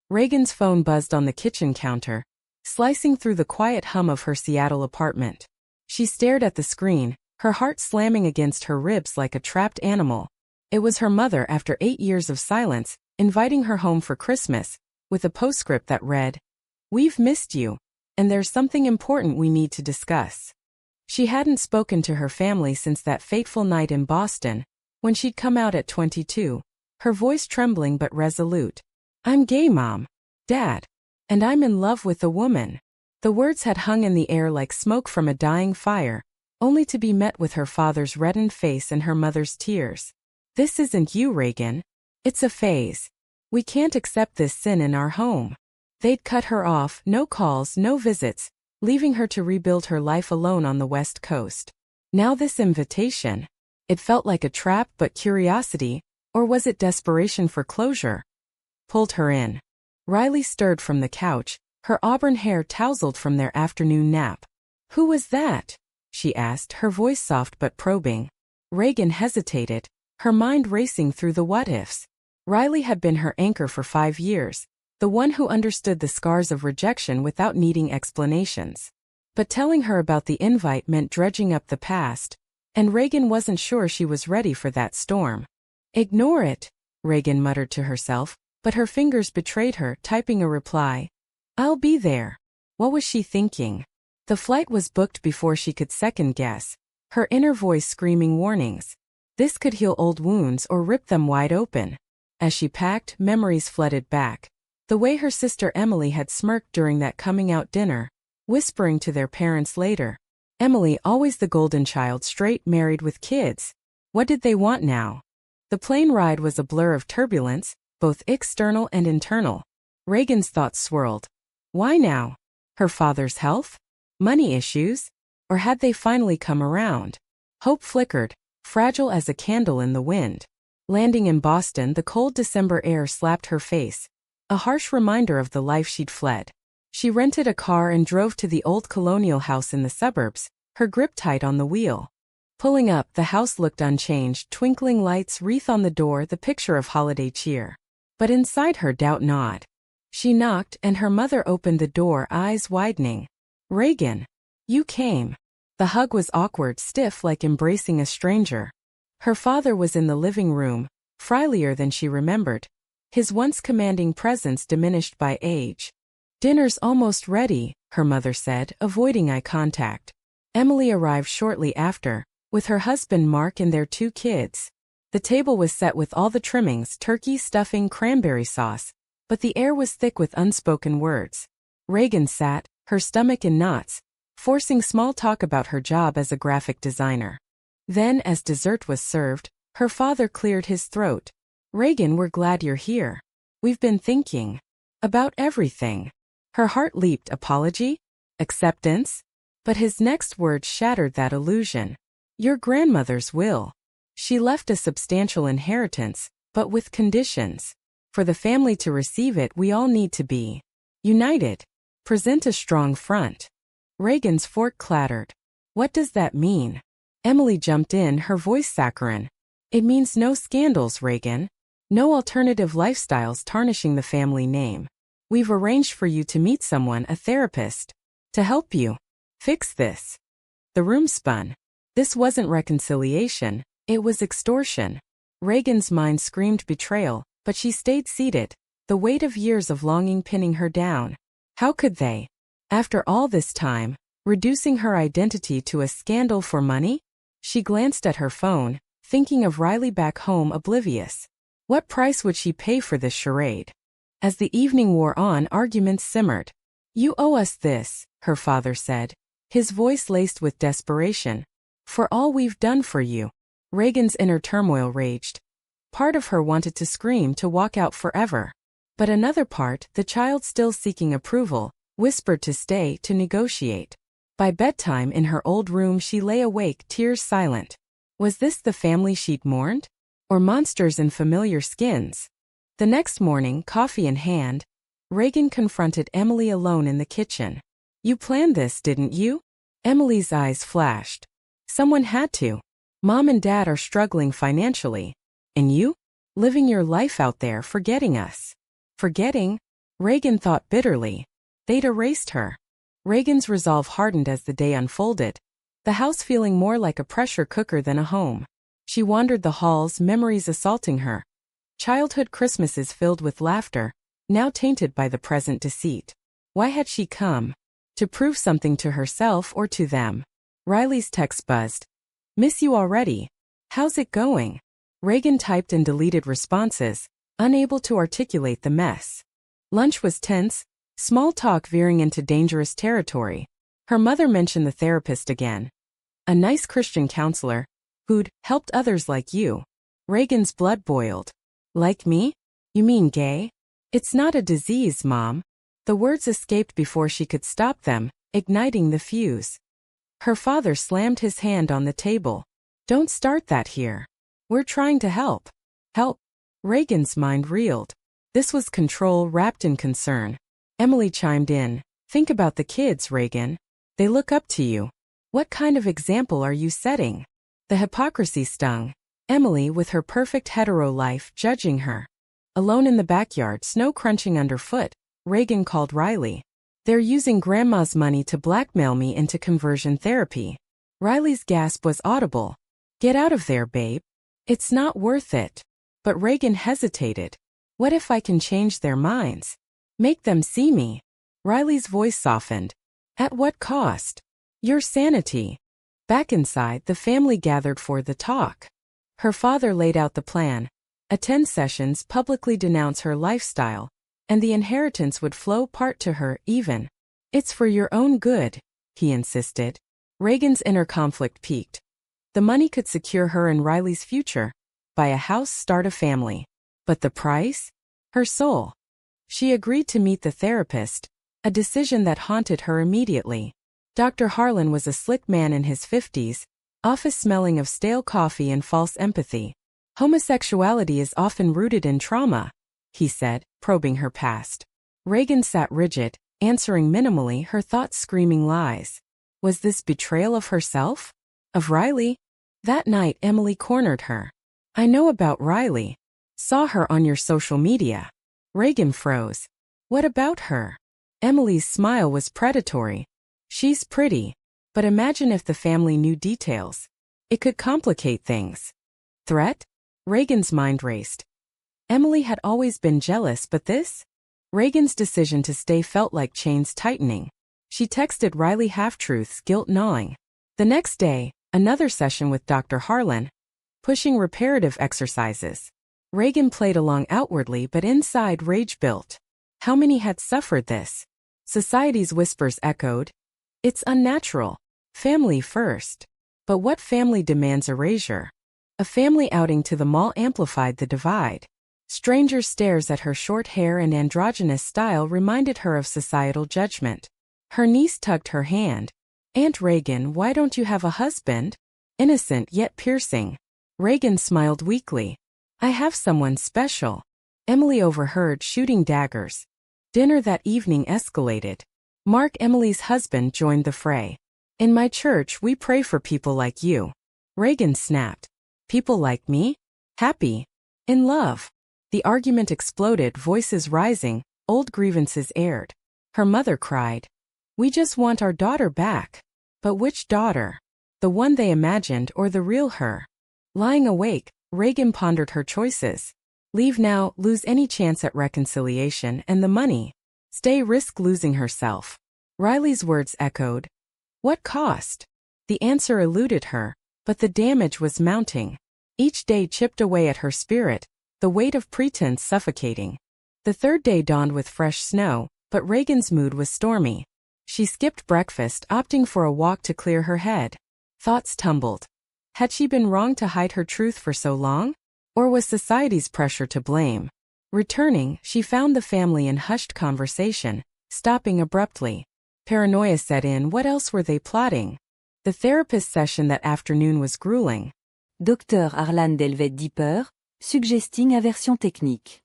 Reagan's phone buzzed on the kitchen counter, slicing through the quiet hum of her Seattle apartment. She stared at the screen, her heart slamming against her ribs like a trapped animal. It was her mother after 8 years of silence, inviting her home for Christmas, with a postscript that read, "We've missed you, and there's something important we need to discuss." She hadn't spoken to her family since that fateful night in Boston, when she'd come out at 22, her voice trembling but resolute. "I'm gay, Mom. Dad. And I'm in love with a woman." The words had hung in the air like smoke from a dying fire, only to be met with her father's reddened face and her mother's tears. "This isn't you, Reagan. It's a phase. We can't accept this sin in our home." They'd cut her off, no calls, no visits, leaving her to rebuild her life alone on the West Coast. Now this invitation. It felt like a trap, but curiosity, or was it desperation for closure, pulled her in. Riley stirred from the couch, her auburn hair tousled from their afternoon nap. "Who was that?" she asked, her voice soft but probing. Reagan hesitated, her mind racing through the what-ifs. Riley had been her anchor for 5 years, the one who understood the scars of rejection without needing explanations. But telling her about the invite meant dredging up the past, and Reagan wasn't sure she was ready for that storm. "Ignore it," Reagan muttered to herself, but her fingers betrayed her, typing a reply. "I'll be there." What was she thinking? The flight was booked before she could second-guess, her inner voice screaming warnings. This could heal old wounds or rip them wide open. As she packed, memories flooded back. The way her sister Emily had smirked during that coming-out dinner, whispering to their parents later. Emily, always the golden child, straight, married with kids. What did they want now? The plane ride was a blur of turbulence, both external and internal. Reagan's thoughts swirled. Why now? Her father's health? Money issues? Or had they finally come around? Hope flickered, fragile as a candle in the wind. Landing in Boston, the cold December air slapped her face, a harsh reminder of the life she'd fled. She rented a car and drove to the old colonial house in the suburbs, her grip tight on the wheel. Pulling up, the house looked unchanged, twinkling lights wreath on the door, the picture of holiday cheer. But inside her, doubt gnawed. She knocked, and her mother opened the door, eyes widening. "Reagan, you came." The hug was awkward, stiff, like embracing a stranger. Her father was in the living room, frielier than she remembered, his once commanding presence diminished by age. "Dinner's almost ready," her mother said, avoiding eye contact. Emily arrived shortly after, with her husband Mark and their 2 kids. The table was set with all the trimmings, turkey, stuffing, cranberry sauce, but the air was thick with unspoken words. Reagan sat, her stomach in knots, forcing small talk about her job as a graphic designer. Then, as dessert was served, her father cleared his throat. "Reagan, we're glad you're here. We've been thinking about everything." Her heart leaped. Apology? Acceptance? But his next words shattered that illusion. "Your grandmother's will. She left a substantial inheritance, but with conditions. For the family to receive it, we all need to be united. Present a strong front." Reagan's fork clattered. "What does that mean?" Emily jumped in, her voice saccharine. "It means no scandals, Reagan. No alternative lifestyles tarnishing the family name. We've arranged for you to meet someone, a therapist, to help you fix this." The room spun. This wasn't reconciliation, it was extortion. Reagan's mind screamed betrayal, but she stayed seated, the weight of years of longing pinning her down. How could they? After all this time, reducing her identity to a scandal for money? She glanced at her phone, thinking of Riley back home, oblivious. What price would she pay for this charade? As the evening wore on, arguments simmered. "You owe us this," her father said, his voice laced with desperation. "For all we've done for you." Reagan's inner turmoil raged. Part of her wanted to scream, to walk out forever. But another part, the child still seeking approval, whispered to stay, to negotiate. By bedtime in her old room she lay awake, tears silent. Was this the family she'd mourned? Or monsters in familiar skins? The next morning, coffee in hand, Reagan confronted Emily alone in the kitchen. "You planned this, didn't you?" Emily's eyes flashed. "Someone had to. Mom and Dad are struggling financially. And you? Living your life out there, forgetting us." "Forgetting?" Reagan thought bitterly. They'd erased her. Reagan's resolve hardened as the day unfolded, the house feeling more like a pressure cooker than a home. She wandered the halls, memories assaulting her. Childhood Christmases filled with laughter, now tainted by the present deceit. Why had she come? To prove something to herself or to them? Riley's text buzzed. Miss you already. How's it going? Reagan typed and deleted responses, unable to articulate the mess. Lunch was tense, small talk veering into dangerous territory. Her mother mentioned the therapist again. A nice Christian counselor, who'd helped others like you. Reagan's blood boiled. Like me? You mean gay? It's not a disease, Mom. The words escaped before she could stop them, igniting the fuse. Her father slammed his hand on the table. Don't start that here. We're trying to help. Help. Reagan's mind reeled. This was control wrapped in concern. Emily chimed in. Think about the kids, Reagan. They look up to you. What kind of example are you setting? The hypocrisy stung. Emily, with her perfect hetero life, judging her. Alone in the backyard, snow crunching underfoot, Reagan called Riley. They're using Grandma's money to blackmail me into conversion therapy. Riley's gasp was audible. Get out of there, babe. It's not worth it. But Reagan hesitated. What if I can change their minds? Make them see me? Riley's voice softened. At what cost? Your sanity. Back inside, the family gathered for the talk. Her father laid out the plan. Attend sessions, publicly denounce her lifestyle, and the inheritance would flow part to her, even. It's for your own good, he insisted. Reagan's inner conflict peaked. The money could secure her and Riley's future. Buy a house, start a family. But the price? Her soul. She agreed to meet the therapist, a decision that haunted her immediately. Dr. Harlan was a slick man in his 50s, office smelling of stale coffee and false empathy. Homosexuality is often rooted in trauma, he said, probing her past. Reagan sat rigid, answering minimally, her thoughts screaming lies. Was this betrayal of herself? Of Riley? That night Emily cornered her. I know about Riley. Saw her on your social media. Reagan froze. What about her? Emily's smile was predatory. She's pretty. But imagine if the family knew details. It could complicate things. Threat? Reagan's mind raced. Emily had always been jealous, but this? Reagan's decision to stay felt like chains tightening. She texted Riley half-truths, guilt gnawing. The next day, another session with Dr. Harlan, pushing reparative exercises. Reagan played along outwardly, but inside rage built. How many had suffered this? Society's whispers echoed. It's unnatural. Family first. But what family demands erasure? A family outing to the mall amplified the divide. Stranger stares at her short hair and androgynous style reminded her of societal judgment. Her niece tugged her hand. Aunt Reagan, why don't you have a husband? Innocent yet piercing. Reagan smiled weakly. I have someone special. Emily overheard, shooting daggers. Dinner that evening escalated. Mark, Emily's husband, joined the fray. In my church, we pray for people like you. Reagan snapped. People like me? Happy. In love. The argument exploded, voices rising, old grievances aired. Her mother cried. We just want our daughter back. But which daughter? The one they imagined or the real her? Lying awake, Reagan pondered her choices. Leave now, lose any chance at reconciliation, and the money. Stay, risk losing herself. Riley's words echoed. What cost? The answer eluded her, but the damage was mounting. Each day chipped away at her spirit, the weight of pretense suffocating. The third day dawned with fresh snow, but Reagan's mood was stormy. She skipped breakfast, opting for a walk to clear her head. Thoughts tumbled. Had she been wrong to hide her truth for so long? Or was society's pressure to blame? Returning, she found the family in hushed conversation, stopping abruptly. Paranoia set in. What else were they plotting? The therapist session that afternoon was grueling. Dr. Harlan delvait deeper, suggesting aversion technique.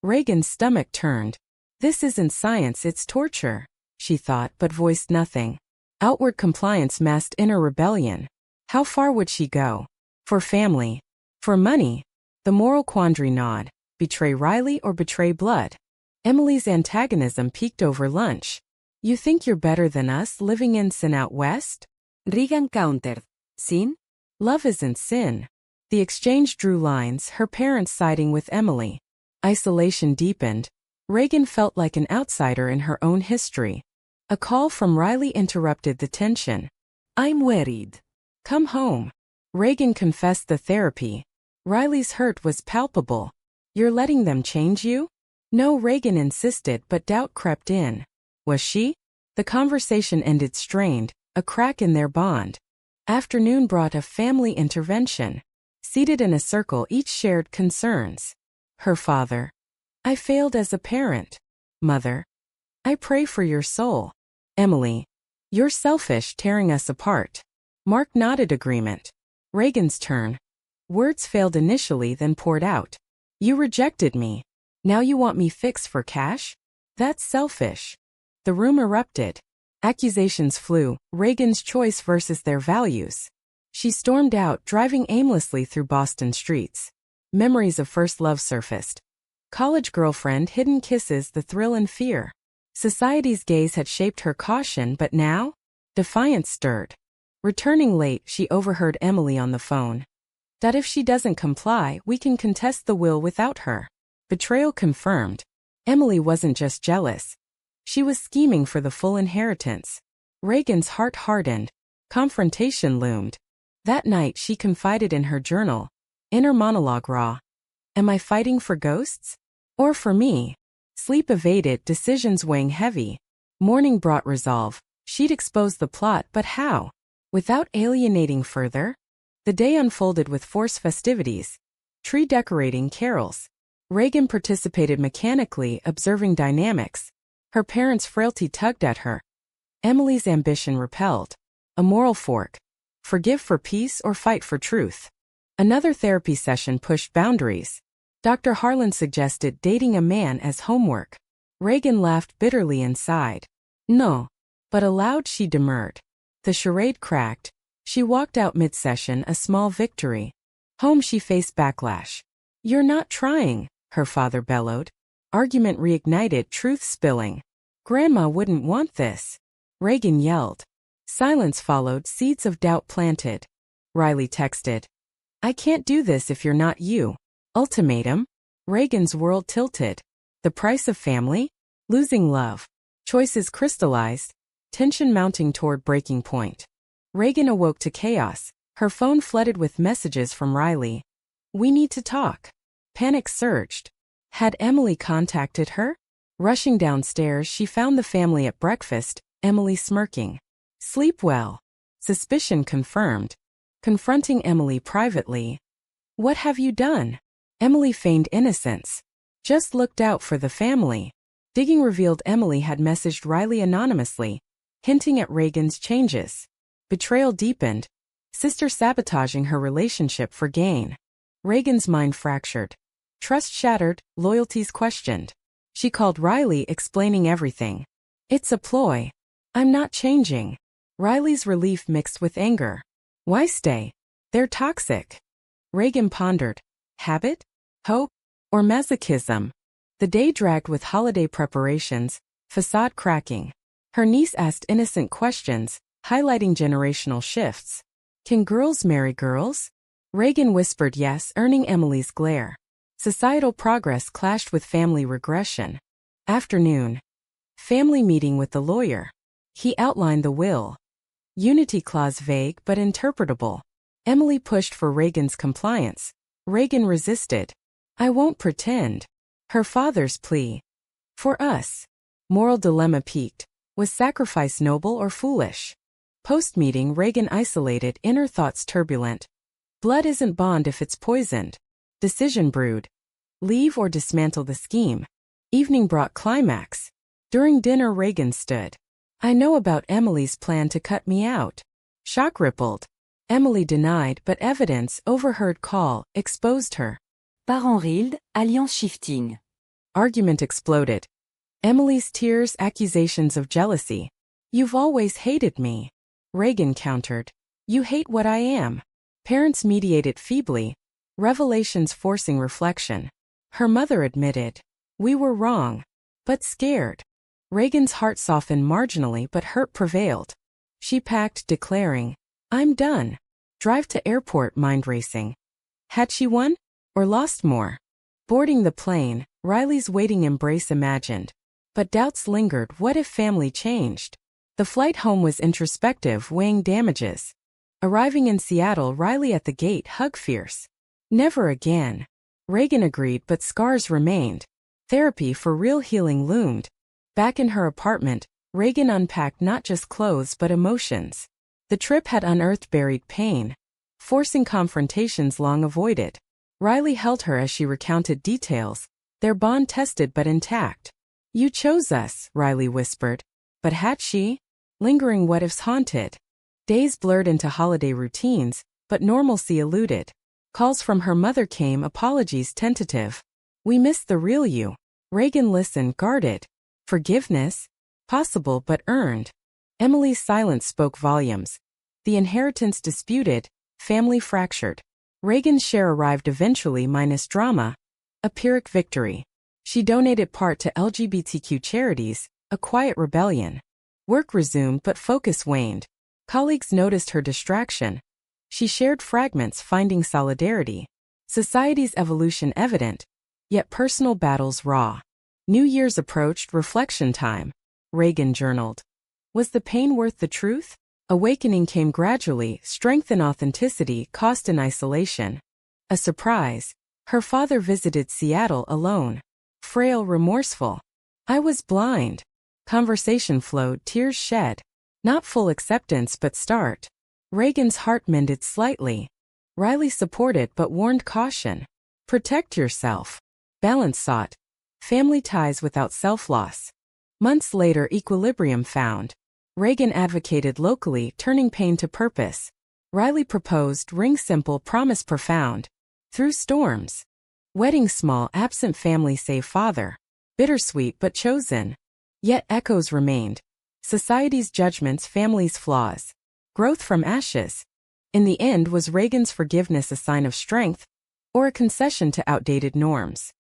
Reagan's stomach turned. This isn't science, it's torture, she thought, but voiced nothing. Outward compliance masked inner rebellion. How far would she go? For family? For money? The moral quandary gnawed. Betray Riley or betray blood? Emily's antagonism peaked over lunch. You think you're better than us living in sin out west? Regan countered. Sin? Love isn't sin. The exchange drew lines, her parents siding with Emily. Isolation deepened. Regan felt like an outsider in her own history. A call from Riley interrupted the tension. I'm worried. Come home. Regan confessed the therapy. Riley's hurt was palpable. You're letting them change you? No, Regan insisted, but doubt crept in. Was she? The conversation ended strained, a crack in their bond. Afternoon brought a family intervention. Seated in a circle, each shared concerns. Her father. I failed as a parent. Mother. I pray for your soul. Emily. You're selfish, tearing us apart. Mark nodded agreement. Regan's turn. Words failed initially, then poured out. You rejected me. Now you want me fixed for cash? That's selfish. The room erupted. Accusations flew, Regan's choice versus their values. She stormed out, driving aimlessly through Boston streets. Memories of first love surfaced. College girlfriend, hidden kisses, the thrill and fear. Society's gaze had shaped her caution, but now? Defiance stirred. Returning late, she overheard Emily on the phone. That if she doesn't comply, we can contest the will without her. Betrayal confirmed. Emily wasn't just jealous. She was scheming for the full inheritance. Regan's heart hardened. Confrontation loomed. That night she confided in her journal. Inner monologue raw. Am I fighting for ghosts? Or for me? Sleep evaded, decisions weighing heavy. Morning brought resolve. She'd expose the plot, but how? Without alienating further? The day unfolded with forced festivities. Tree decorating, carols. Regan participated mechanically, observing dynamics. Her parents' frailty tugged at her. Emily's ambition repelled. A moral fork. Forgive for peace or fight for truth. Another therapy session pushed boundaries. Dr. Harlan suggested dating a man as homework. Regan laughed bitterly inside. No. But aloud she demurred. The charade cracked. She walked out mid-session, a small victory. Home she faced backlash. You're not trying, her father bellowed. Argument reignited, truth spilling. Grandma wouldn't want this. Regan yelled. Silence followed, seeds of doubt planted. Riley texted. I can't do this if you're not you. Ultimatum. Regan's world tilted. The price of family? Losing love. Choices crystallized. Tension mounting toward breaking point. Regan awoke to chaos. Her phone flooded with messages from Riley. We need to talk. Panic surged. Had Emily contacted her? Rushing downstairs, she found the family at breakfast, Emily smirking. Sleep well. Suspicion confirmed. Confronting Emily privately. What have you done? Emily feigned innocence. Just looked out for the family. Digging revealed Emily had messaged Riley anonymously, hinting at Regan's changes. Betrayal deepened. Sister sabotaging her relationship for gain. Regan's mind fractured. Trust shattered, loyalties questioned. She called Riley, explaining everything. It's a ploy. I'm not changing. Riley's relief mixed with anger. Why stay? They're toxic. Regan pondered. Habit? Hope? Or masochism? The day dragged with holiday preparations, facade cracking. Her niece asked innocent questions, highlighting generational shifts. Can girls marry girls? Regan whispered yes, earning Emily's glare. Societal progress clashed with family regression. Afternoon. Family meeting with the lawyer. He outlined the will. Unity clause vague but interpretable. Emily pushed for Regan's compliance. Regan resisted. I won't pretend. Her father's plea. For us. Moral dilemma peaked. Was sacrifice noble or foolish? Post-meeting, Regan isolated, inner thoughts turbulent. Blood isn't bond if it's poisoned. Decision brewed. Leave or dismantle the scheme. Evening brought climax. During dinner, Regan stood. I know about Emily's plan to cut me out. Shock rippled. Emily denied, but evidence, overheard call, exposed her. Par unraveled, alliance shifting. Argument exploded. Emily's tears, accusations of jealousy. You've always hated me. Regan countered. You hate what I am. Parents mediated feebly. Revelations forcing reflection. Her mother admitted. We were wrong. but scared. Reagan's heart softened marginally, but hurt prevailed. She packed, declaring, "I'm done." Drive to airport, mind racing. Had she won? Or lost more? Boarding the plane, Riley's waiting embrace imagined. But doubts lingered. What if family changed? The flight home was introspective, weighing damages. Arriving in Seattle, Riley at the gate, hug fierce. Never again. Reagan agreed, but scars remained. Therapy for real healing loomed. Back in her apartment, Reagan unpacked not just clothes but emotions. The trip had unearthed buried pain, forcing confrontations long avoided. Riley held her as she recounted details, their bond tested but intact. "You chose us," Riley whispered. But had she? Lingering what-ifs haunted. Days blurred into holiday routines, but normalcy eluded. Calls from her mother came, apologies tentative. "We missed the real you." Reagan listened, guarded. Forgiveness? Possible but earned. Emily's silence spoke volumes. The inheritance disputed, family fractured. Reagan's share arrived eventually, minus drama. A Pyrrhic victory. She donated part to LGBTQ charities, a quiet rebellion. Work resumed but focus waned. Colleagues noticed her distraction. She shared fragments, finding solidarity. Society's evolution evident, yet personal battles raw. New Year's approached, reflection time. Reagan journaled. Was the pain worth the truth? Awakening came gradually, strength in authenticity, cost in isolation. A surprise. Her father visited Seattle alone. Frail, remorseful. "I was blind." Conversation flowed, tears shed. Not full acceptance but start. Reagan's heart mended slightly. Riley supported but warned caution. Protect yourself. Balance sought. Family ties without self-loss. Months later, equilibrium found. Reagan advocated locally, turning pain to purpose. Riley proposed, ring simple, promise profound. Through storms. Wedding small, absent family save father. Bittersweet but chosen. Yet echoes remained. Society's judgments, family's flaws. Growth from ashes. In the end, was Reagan's forgiveness a sign of strength, or a concession to outdated norms?